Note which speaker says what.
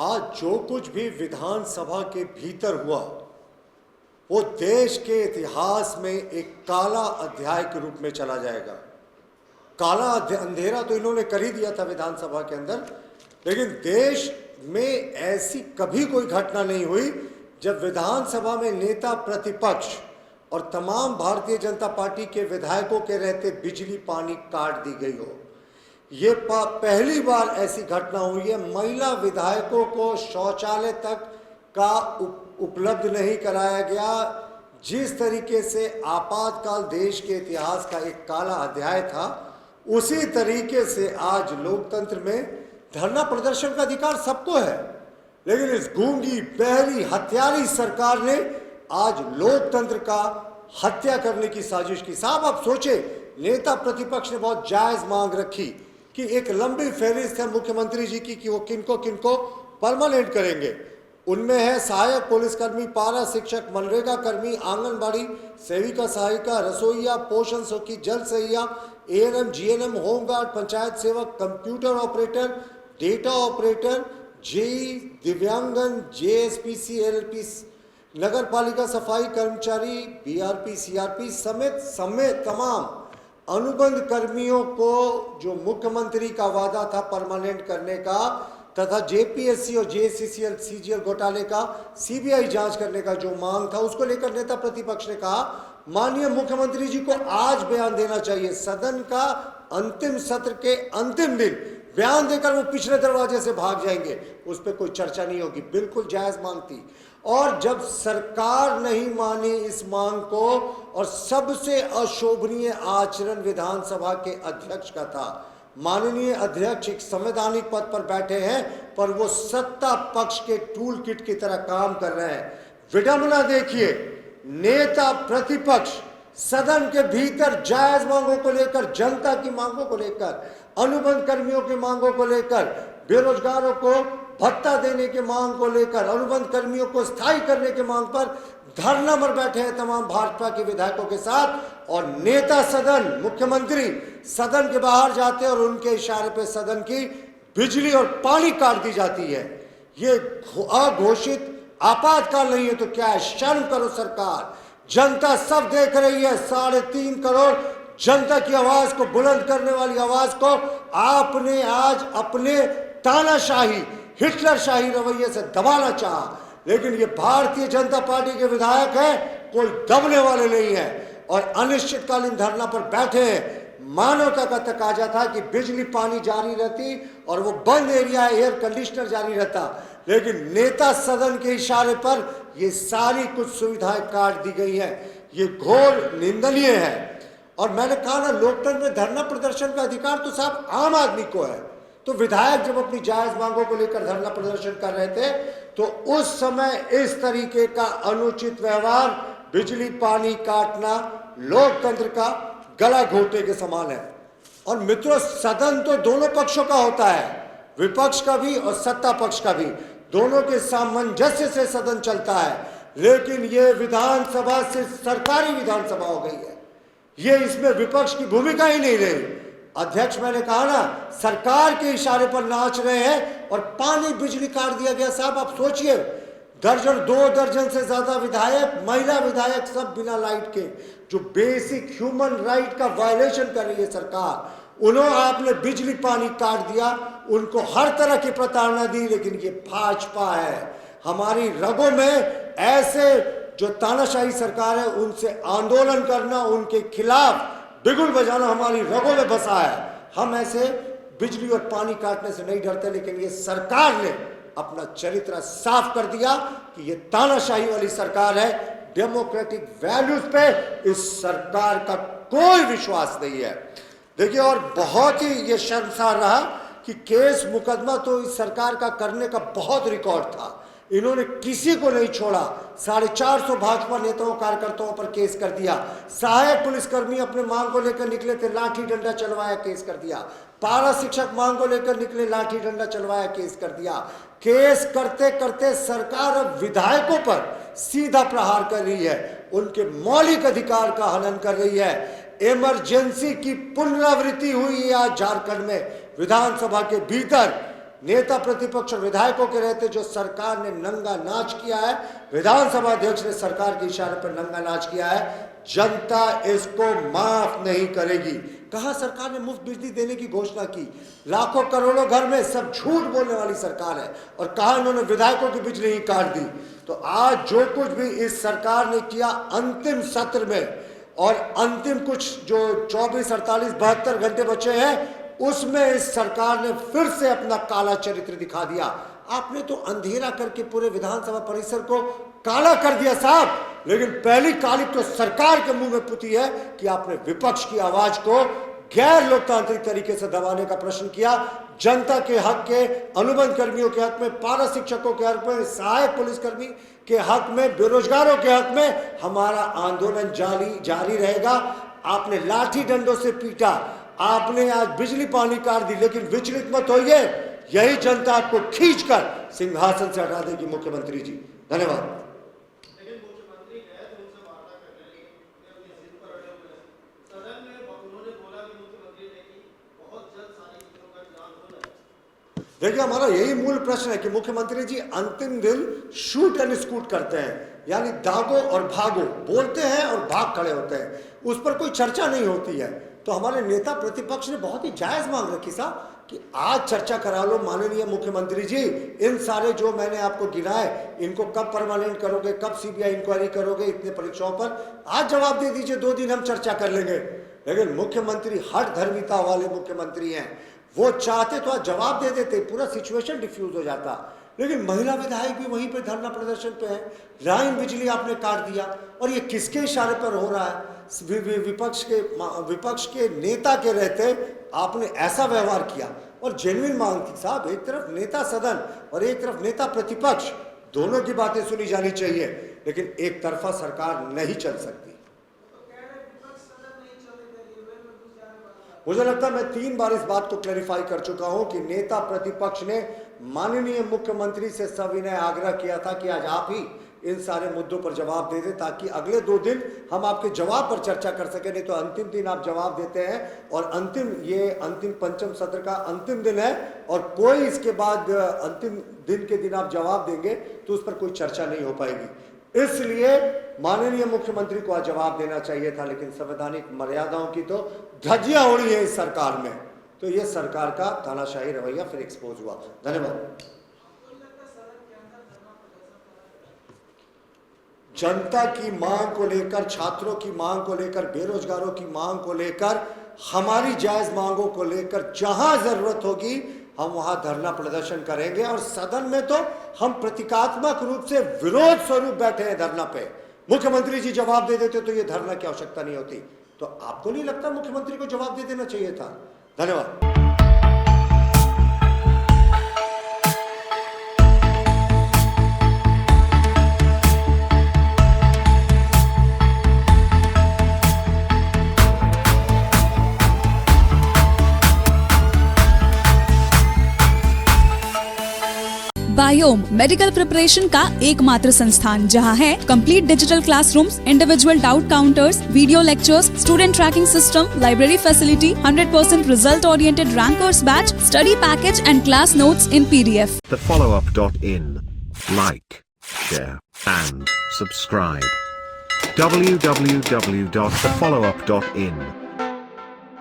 Speaker 1: आज जो कुछ भी विधानसभा के भीतर हुआ वो देश के इतिहास में एक काला अध्याय के रूप में चला जाएगा। काला अंधेरा तो इन्होंने कर ही दिया था विधानसभा के अंदर, लेकिन देश में ऐसी कभी कोई घटना नहीं हुई जब विधानसभा में नेता प्रतिपक्ष और तमाम भारतीय जनता पार्टी के विधायकों के रहते बिजली पानी काट दी गई हो। ये पहली बार ऐसी घटना हुई है। महिला विधायकों को शौचालय तक का उपलब्ध नहीं कराया गया। जिस तरीके से आपातकाल देश के इतिहास का एक काला अध्याय था, उसी तरीके से आज लोकतंत्र में धरना प्रदर्शन का अधिकार सबको है, लेकिन इस गूंगी बहरी हत्यारी सरकार ने आज लोकतंत्र का हत्या करने की साजिश की। साहब आप सोचे, नेता प्रतिपक्ष ने बहुत जायज मांग रखी कि एक लंबी फहरिस्त है मुख्यमंत्री जी की कि वो किनको किनको परमानेंट करेंगे। उनमें है सहायक पुलिसकर्मी, पारा शिक्षक, मनरेगा कर्मी, आंगनबाड़ी सेविका सहायिका, रसोईया, पोषण सखी, जल सहिया, एएनएम, जीएनएम, होमगार्ड, पंचायत सेवक, computer operator, data operator, JE, दिव्यांगन, जेएसपीसी, एलएलपी, नगर पालिका सफाई कर्मचारी, बीआरपी, सीआरपी समेत तमाम अनुबंध कर्मियों को जो मुख्यमंत्री का वादा था परमानेंट करने का, तथा जेपीएससी और जेसीसीएल सीजीएल घोटाले का सीबीआई जांच करने का जो मांग था, उसको लेकर नेता प्रतिपक्ष ने कहा माननीय मुख्यमंत्री जी को आज बयान देना चाहिए। सदन का अंतिम सत्र के अंतिम दिन बयान देकर वो पिछले दरवाजे से भाग जाएंगे, उस पर कोई चर्चा नहीं होगी। बिल्कुल जायज मांग थी। और जब सरकार नहीं मानी इस मांग को, और सबसे अशोभनीय आचरण विधानसभा के अध्यक्ष का था। माननीय अध्यक्ष एक संवैधानिक पद पर बैठे हैं, पर वो सत्ता पक्ष के टूल किट की तरह काम कर रहे हैं। विडंबना देखिए, नेता प्रतिपक्ष सदन के भीतर जायज मांगों को लेकर, जनता की मांगों को लेकर, अनुबंध कर्मियों की मांगों को लेकर, बेरोजगारों को भत्ता देने के मांग को लेकर, अनुबंध कर्मियों को स्थायी करने के मांग पर धरना पर बैठे हैं तमाम भाजपा के विधायकों के साथ। और नेता सदन, मुख्यमंत्री सदन के बाहर जाते हैं और उनके इशारे पे सदन की बिजली और पानी काट दी जाती है। ये अघोषित आपातकाल नहीं है तो क्या है? शर्म करो सरकार। जनता सब देख रही है। 3.5 करोड़ जनता की आवाज को बुलंद करने वाली आवाज को आपने आज अपने तानाशाही, हिटलरशाही रवैये से दबाना चाहा, लेकिन ये भारतीय जनता पार्टी के विधायक हैं, कोई दबने वाले नहीं है और अनिश्चितकालीन धरना पर बैठे हैं। मानवता का तकाजा था कि बिजली पानी जारी रहती और वो बंद एरिया एयर कंडीशनर जारी रहता, लेकिन नेता सदन के इशारे पर ये सारी कुछ सुविधाएं काट दी गई हैं। ये घोर निंदनीय है। और मैंने कहा ना, लोकतंत्र में धरना प्रदर्शन का अधिकार तो साहब आम आदमी को है। तो विधायक जब अपनी जायज मांगों को लेकर धरना प्रदर्शन कर रहे थे, तो उस समय इस तरीके का अनुचित व्यवहार, बिजली पानी काटना लोकतंत्र का गला घोटने के समान है। और मित्रों, सदन तो दोनों पक्षों का होता है, विपक्ष का भी और सत्ता पक्ष का भी, दोनों के सामंजस्य से सदन चलता है। लेकिन ये विधानसभा से सरकारी विधानसभा हो गई है। ये इसमें विपक्ष की भूमिका ही नहीं रही। अध्यक्ष, मैंने कहा ना, सरकार के इशारे पर नाच रहे हैं और पानी बिजली काट दिया गया। साहब आप सोचिए, 2 दर्जन से ज्यादा विधायक, महिला विधायक, सब बिना लाइट के, जो बेसिक ह्यूमन राइट का वायलेशन कर रही है सरकार, उन्होंने आपने बिजली पानी काट दिया, उनको हर तरह की प्रताड़ना दी। लेकिन ये भाजपा है, हमारी रगों में ऐसे जो तानाशाही सरकार है उनसे आंदोलन करना, उनके खिलाफ बिगुल बजाना हमारी रगों में बसा है। हम ऐसे बिजली और पानी काटने से नहीं डरते, लेकिन ये सरकार ने अपना चरित्र साफ कर दिया कि ये तानाशाही वाली सरकार है। डेमोक्रेटिक वैल्यूज पे इस सरकार का कोई विश्वास नहीं है। देखिए, और बहुत ही ये शर्मसार रहा कि केस मुकदमा तो इस सरकार का करने का बहुत रिकॉर्ड था। इन्होंने किसी को नहीं छोड़ा। 450 भाजपा नेताओं कार्यकर्ताओं पर केस कर दिया। सहायक पुलिसकर्मी अपने मांग को लेकर निकले थे, लाठी डंडा चलवाया, केस कर दिया। पारा शिक्षक मांग को लेकर निकले, लाठी डंडा चलवाया, केस कर दिया। केस करते करते सरकार अब विधायकों पर सीधा प्रहार कर रही है, उनके मौलिक अधिकार का हनन कर रही है। इमरजेंसी की पुनरावृत्ति हुई है आज झारखंड में। विधानसभा के भीतर नेता प्रतिपक्ष और विधायकों के रहते जो सरकार ने नंगा नाच किया है, विधानसभा अध्यक्ष ने सरकार के इशारे पर नंगा नाच किया है, जनता इसको माफ नहीं करेगी। कहा सरकार ने मुफ्त बिजली देने की घोषणा की, लाखों करोड़ों घर में, सब झूठ बोलने वाली सरकार है, और कहा इन्होंने विधायकों की बिजली ही काट दी। तो आज जो कुछ भी इस सरकार ने किया अंतिम सत्र में, और अंतिम कुछ जो 24, 48, 72 घंटे बचे हैं, उसमें इस सरकार ने फिर से अपना काला चरित्र दिखा दिया। आपने तो अंधेरा करके पूरे विधानसभा परिसर को काला कर दिया साहब, लेकिन पहली काली तो सरकार के मुंह में पुती है कि आपने विपक्ष की आवाज को गैर लोकतांत्रिक तरीके से दबाने का प्रश्न किया। जनता के हक के, अनुबंध कर्मियों के हक में, पारा शिक्षकों के हक में, सहायक पुलिसकर्मी के हक में, बेरोजगारों के हक में हमारा आंदोलन जारी रहेगा। आपने लाठी डंडों से पीटा, आपने आज बिजली पानी काट दी, लेकिन विचलित मत होइए, यही जनता आपको खींचकर सिंहासन से हटा देगी मुख्यमंत्री जी। धन्यवाद। देखिए, हमारा यही मूल प्रश्न है कि मुख्यमंत्री जी अंतिम दिन शूट एंड स्कूट करते हैं, यानी दागो और भागो, बोलते हैं और भाग खड़े होते हैं, उस पर कोई चर्चा नहीं होती है। तो हमारे नेता प्रतिपक्ष ने बहुत ही जायज मांग रखी साहब कि आज चर्चा करा लो माननीय मुख्यमंत्री जी, इन सारे जो मैंने आपको गिनाए इनको कब परमानेंट करोगे, कब सीबीआई इंक्वायरी करोगे, इतने परीक्षाओं पर आज जवाब दे दीजिए, 2 दिन हम चर्चा कर लेंगे। लेकिन मुख्यमंत्री हठ धर्मिता वाले मुख्यमंत्री हैं, वो चाहते तो आज जवाब दे देते, पूरा सिचुएशन डिफ्यूज हो जाता। लेकिन महिला विधायक भी वहीं पे धरना प्रदर्शन पे है, लाइन बिजली आपने काट दिया, और ये किसके इशारे पर हो रहा है? विपक्ष के नेता के रहते आपने ऐसा व्यवहार किया। और जेन्युइन मांग थी साहब, एक तरफ नेता सदन और एक तरफ नेता प्रतिपक्ष, दोनों की बातें सुनी जानी चाहिए, लेकिन एक तरफा सरकार नहीं चल सकती। मुझे लगता है मैं 3 बार इस बात को क्लैरिफाई कर चुका हूं कि नेता प्रतिपक्ष ने माननीय मुख्यमंत्री से सविनय आग्रह किया था कि आज आप ही इन सारे मुद्दों पर जवाब दे दें, ताकि अगले 2 दिन हम आपके जवाब पर चर्चा कर सकें। नहीं तो अंतिम दिन आप जवाब देते हैं, और अंतिम पंचम सत्र का अंतिम दिन है, और कोई इसके बाद अंतिम दिन के दिन आप जवाब देंगे तो उस पर कोई चर्चा नहीं हो पाएगी। इसलिए माननीय मुख्यमंत्री को आज जवाब देना चाहिए था, लेकिन संवैधानिक मर्यादाओं की तो धज्जियां उड़ी है इस सरकार में, तो ये सरकार का तानाशाही रवैया फिर एक्सपोज हुआ। धन्यवाद। जनता की मांग को लेकर, छात्रों की मांग को लेकर, बेरोजगारों की मांग को लेकर, हमारी जायज मांगों को लेकर जहां जरूरत होगी हम वहां धरना प्रदर्शन करेंगे, और सदन में तो हम प्रतीकात्मक रूप से विरोध स्वरूप बैठे हैं धरना पे। मुख्यमंत्री जी जवाब दे देते तो ये धरना की आवश्यकता नहीं होती। तो आपको नहीं लगता मुख्यमंत्री को जवाब दे देना चाहिए था? धन्यवाद।
Speaker 2: बायोम मेडिकल प्रिपरेशन का एकमात्र संस्थान, जहां है complete digital classrooms, individual doubt counters, video lectures, student tracking system, library facility, 100% result oriented rankers batch, study package and class notes in PDF.
Speaker 3: TheFollowUp.in. Like, share and subscribe. www.thefollowup.in